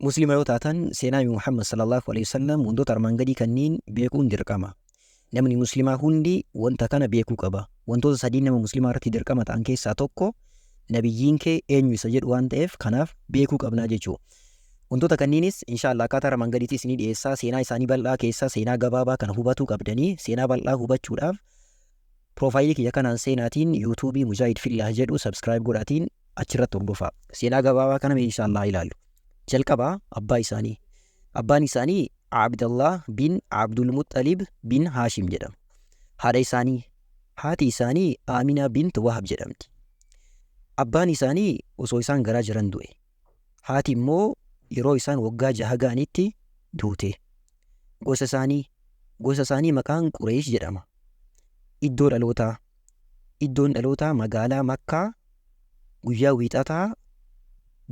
Musliima yoo taatan seenaa Muhammad sallallahu alaihi wasallam wantoota armaan gadii kanneen beekuun dirqama. Namni musliimaa hundi wanta kana beekuu qaba. Wantoota sadii nama musliimaa irratti dirqama ta'an keessaa tokko nabiyyiin kee eenyu isa jedhu waan ta'eef kanaaf beekuu qabnaa jechuudha. Wantoota kanneenis inshallah akkaataa armaan gadiitti isinii dhiyeessaa seenaa isaanii bal'aa keessaa seenaa gabaabaa kana hubatuu qabdanii seenaa bal'aa hubachuudhaaf Profaayilii kiyya kanaan seenaatiin yuutuubii Mujaahid Fillah jedhu subscribe godhaatiin achirratti hordofaa. Seenaa gabaabaa kana inshallah ilaallu. Jalqabaa abbaa isaanii. Abbaan isaanii Abdullah bin Abdul Muttalib bin Haashim jedhama. Haadha isaanii. Haati isaanii Amina bint Wahab jedhamti. Abbaan isaanii osoo isaan garaa jiran du'e. Haati immoo yeroo isaan waggaa 6 ga'anitti duute. Gosa isaanii maqaan Qureesh jedhama. Iddoo dhalootaa. Iddoon dhalootaa magaalaa Makkaa guyyaa wiixataa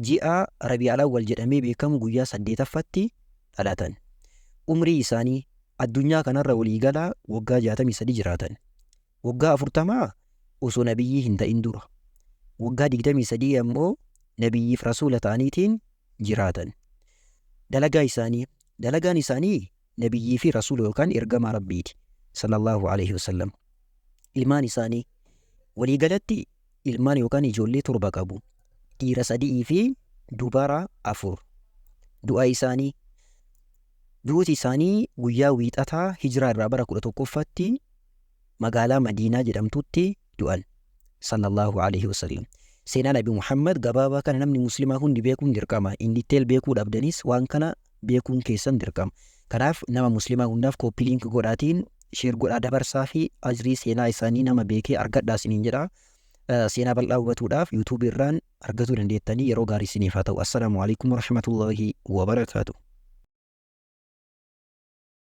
ji'a Rabi'al Awwal jedhamee beekamu guyyaa 8ffaatti dhalatan. Umrii isaanii addunyaa kanarra waliigalaa waggaa 63 jiraatan. Waggaa 40 osoo nabiyyii hin ta'in dura. Waggaa 23 ammoo nabiyyiif rasuula ta'aniitiin jiraatan. Dalagaan isaanii nabiyyii fi rasuula yookaan ergamaa rabbiiti sallallahu alaihi wasallam. Ilmaan isaanii waliigalatti ilmaan yookaan ijoollee 7 qabu. Dhiira 3 fi dubara 4. Duuti isaanii guyyaa wiixataa hijiraa irraa bara 11ffaatti magaalaa Madiinaa jedhamtutti du'an sallallahu alaihi wasallam. Seenaa Nabi Muhammad gabaabaa kana namni muslimaa hundi beekuun dirqama. In detail beekuu dhabdanis waan kana beekuun keessan dirqama. Kanaaf nama muslimaa hundaaf copy link godhaatiin share godhaa dabarsaa fi ajrii seenaa isaanii nama beekee argadhaa isiniin jedha. Seenaa bal'aa hubatuudhaaf YouTube irraan argachuu dandeettanii yeroo gaarii isiniif haa ta'u. Assalaamu alaikum warahmatullahi wabarakaatuh.